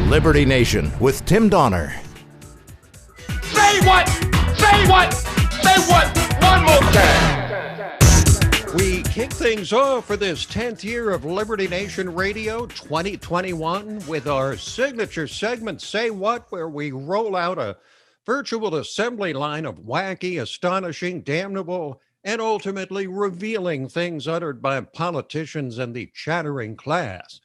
Liberty Nation with Tim Donner. Say what? Say what? Say what? One more time. We kick things off for this 10th year of Liberty Nation Radio 2021 with our signature segment, Say What, where we roll out a virtual assembly line of wacky, astonishing, damnable, and ultimately revealing things uttered by politicians and the chattering class.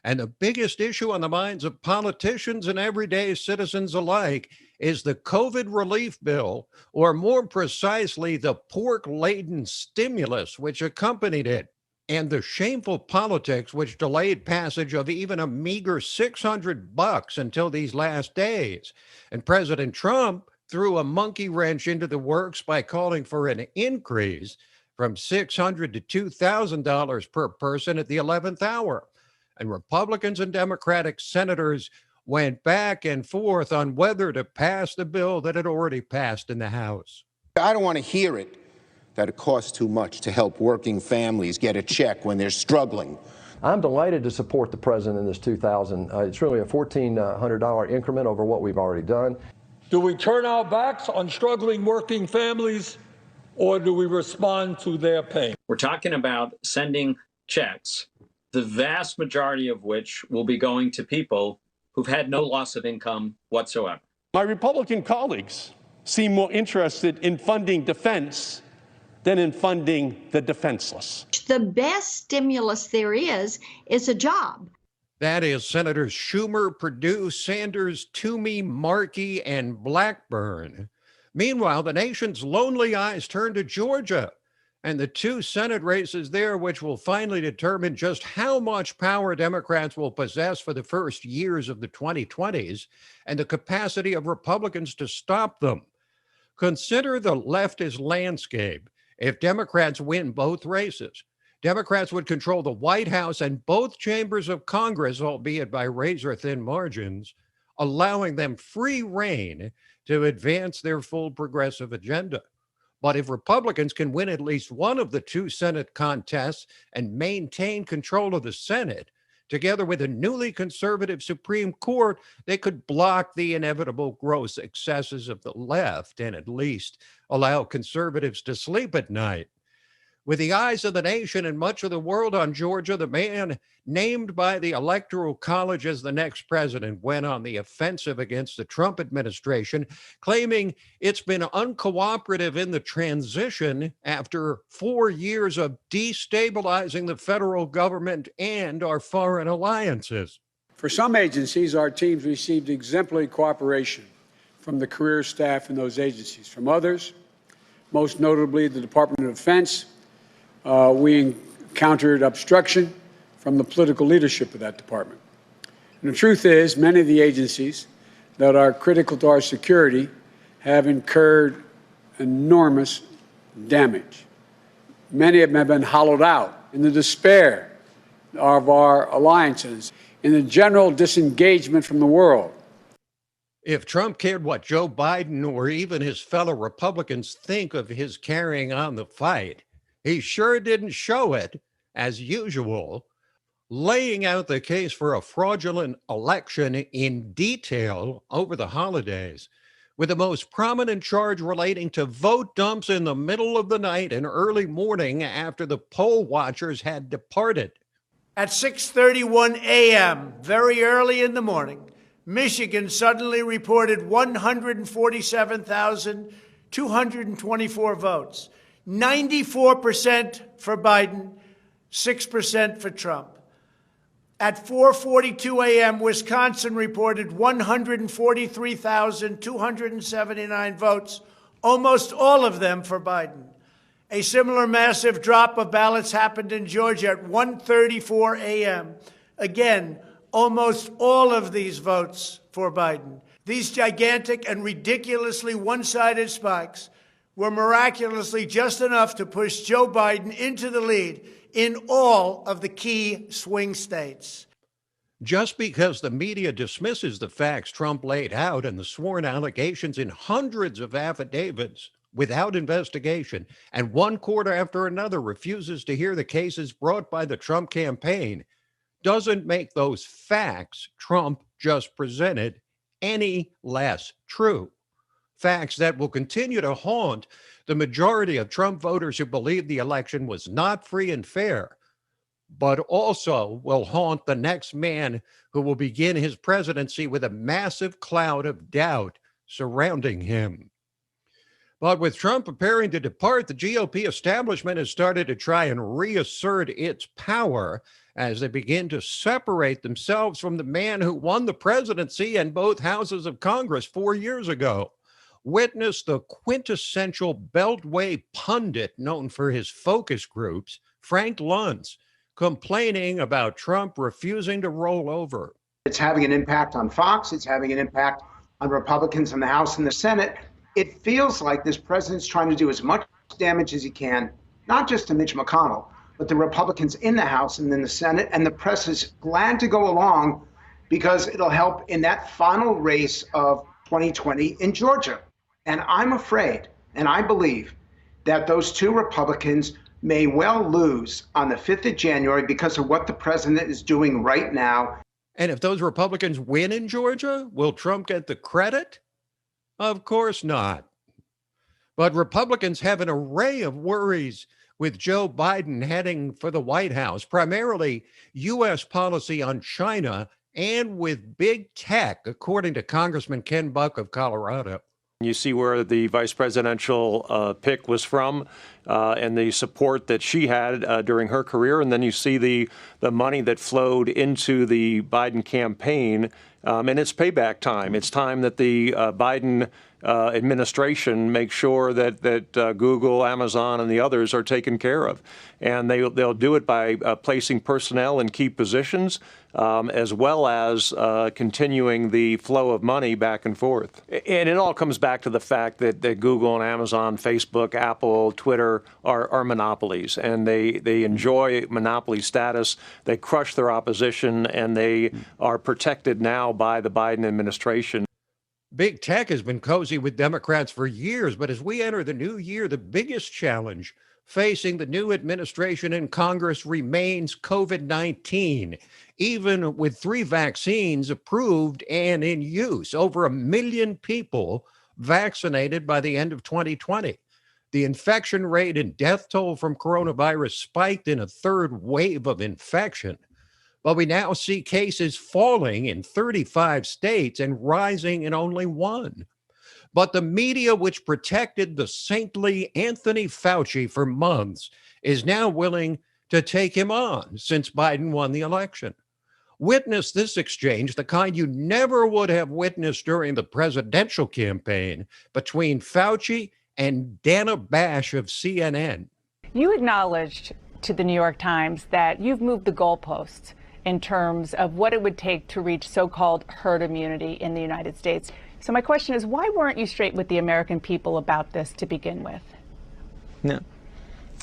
And the biggest issue on the minds of politicians and everyday citizens alike is the COVID relief bill, or more precisely, the pork-laden stimulus which accompanied it, and the shameful politics which delayed passage of even a meager $600 until these last days. And President Trump threw a monkey wrench into the works by calling for an increase from $600 to $2,000 per person at the 11th hour. And Republicans and Democratic senators went back and forth on whether to pass the bill that had already passed in the House. I don't want to hear it that it costs too much to help working families get a check when they're struggling. I'm delighted to support the president in this $2,000. It's really a $1,400 increment over what we've already done. Do we turn our backs on struggling working families, or do we respond to their pain? We're talking about sending checks, the vast majority of which will be going to people who've had no loss of income whatsoever. My Republican colleagues seem more interested in funding defense than in funding the defenseless. The best stimulus there is a job. That is Senators Schumer, Perdue, Sanders, Toomey, Markey, and Blackburn. Meanwhile, the nation's lonely eyes turn to Georgia and the two Senate races there, which will finally determine just how much power Democrats will possess for the first years of the 2020s and the capacity of Republicans to stop them. Consider the leftist landscape. If Democrats win both races, Democrats would control the White House and both chambers of Congress, albeit by razor-thin margins, allowing them free rein to advance their full progressive agenda. But if Republicans can win at least one of the two Senate contests and maintain control of the Senate, together with a newly conservative Supreme Court, they could block the inevitable gross excesses of the left and at least allow conservatives to sleep at night. With the eyes of the nation and much of the world on Georgia, the man named by the Electoral College as the next president went on the offensive against the Trump administration, claiming it's been uncooperative in the transition after 4 years of destabilizing the federal government and our foreign alliances. For some agencies, our teams received exemplary cooperation from the career staff in those agencies. From others, most notably the Department of Defense, we encountered obstruction from the political leadership of that department. And the truth is, many of the agencies that are critical to our security have incurred enormous damage. Many of them have been hollowed out in the despair of our alliances, in the general disengagement from the world. If Trump cared what Joe Biden or even his fellow Republicans think of his carrying on the fight, he sure didn't show it, as usual, laying out the case for a fraudulent election in detail over the holidays, with the most prominent charge relating to vote dumps in the middle of the night and early morning after the poll watchers had departed. At 6:31 a.m., very early in the morning, Michigan suddenly reported 147,224 votes. 94% for Biden, 6% for Trump. At 4:42 a.m., Wisconsin reported 143,279 votes, almost all of them for Biden. A similar massive drop of ballots happened in Georgia at 1:34 a.m. Again, almost all of these votes for Biden. These gigantic and ridiculously one-sided spikes were miraculously just enough to push Joe Biden into the lead in all of the key swing states. Just because the media dismisses the facts Trump laid out and the sworn allegations in hundreds of affidavits without investigation, and one court after another refuses to hear the cases brought by the Trump campaign, doesn't make those facts trump just presented any less true. Facts that will continue to haunt the majority of Trump voters who believe the election was not free and fair, but also will haunt the next man who will begin his presidency with a massive cloud of doubt surrounding him. But with Trump preparing to depart, the GOP establishment has started to try and reassert its power as they begin to separate themselves from the man who won the presidency and both houses of Congress 4 years ago. Witness the quintessential Beltway pundit known for his focus groups, Frank Luntz, complaining about Trump refusing to roll over. It's having an impact on Fox. It's having an impact on Republicans in the House and the Senate. It feels like this president's trying to do as much damage as he can, not just to Mitch McConnell, but the Republicans in the House and in the Senate. And the press is glad to go along because it'll help in that final race of 2020 in Georgia. And I'm afraid, and I believe, that those two Republicans may well lose on the 5th of January because of what the president is doing right now. And if those Republicans win in Georgia, will Trump get the credit? Of course not. But Republicans have an array of worries with Joe Biden heading for the White House, primarily U.S. policy on China and with big tech, according to Congressman Ken Buck of Colorado. You see where the vice presidential pick was from and the support that she had during her career. And then you see the money that flowed into the Biden campaign. And it's payback time. It's time that the Biden administration makes sure that Google, Amazon, and the others are taken care of. And they'll do it by placing personnel in key positions, as well as continuing the flow of money back and forth. And it all comes back to the fact that Google and Amazon, Facebook, Apple, Twitter are monopolies, and they enjoy monopoly status. They crush their opposition, and they are protected now by the Biden administration. Big tech has been cozy with Democrats for years, but as we enter the new year, the biggest challenge facing the new administration and Congress remains COVID-19. Even with 3 vaccines approved and in use, over 1 million people vaccinated by the end of 2020. The infection rate and death toll from coronavirus spiked in a third wave of infection. But we now see cases falling in 35 states and rising in only 1. But the media, which protected the saintly Anthony Fauci for months, is now willing to take him on since Biden won the election. Witness this exchange, the kind you never would have witnessed during the presidential campaign, between Fauci and Dana Bash of CNN. You acknowledged to the New York Times that you've moved the goalposts in terms of what it would take to reach so-called herd immunity in the United States. So my question is, why weren't you straight with the American people about this to begin with?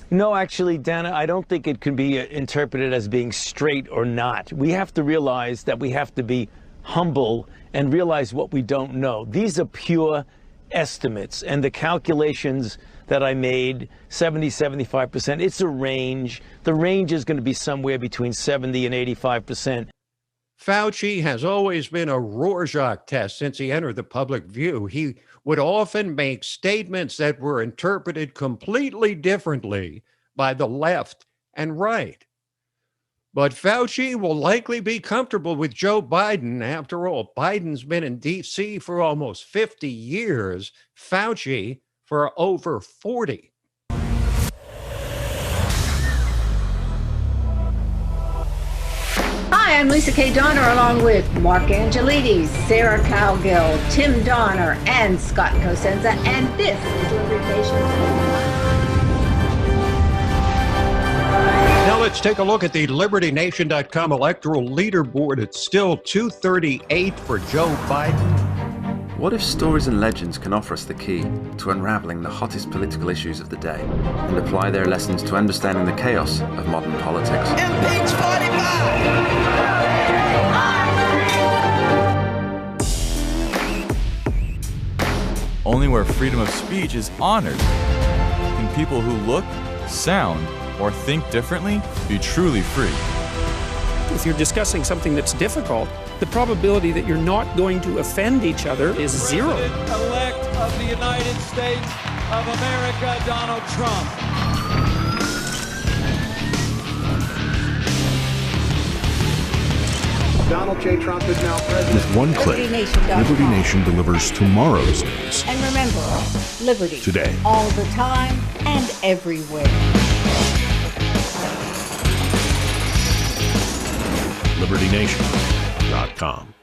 No, actually, Dana, I don't think it can be interpreted as being straight or not. We have to realize that we have to be humble and realize what we don't know. These are pure estimates, and the calculations that I made, 70-75%, it's a range. The range is going to be somewhere between 70 and 85%. Fauci has always been a Rorschach test since he entered the public view. He would often make statements that were interpreted completely differently by the left and right. But Fauci will likely be comfortable with Joe Biden. After all, Biden's been in D.C. for almost 50 years, Fauci for over 40. Hi, I'm Lisa K. Donner, along with Mark Angelides, Sarah Cowgill, Tim Donner, and Scott Cosenza, and this is Liberty Nation. Now let's take a look at the LibertyNation.com electoral leaderboard. It's still 238 for Joe Biden. What if stories and legends can offer us the key to unraveling the hottest political issues of the day and apply their lessons to understanding the chaos of modern politics? Impeach 45! Only where freedom of speech is honored can people who look, sound, or think differently be truly free. If you're discussing something that's difficult, the probability that you're not going to offend each other is zero. President-elect of the United States of America, Donald Trump. Donald J. Trump is now president. With one click, Liberty Nation delivers tomorrow's news. And remember, liberty. Today. All the time and everywhere. LibertyNation.com.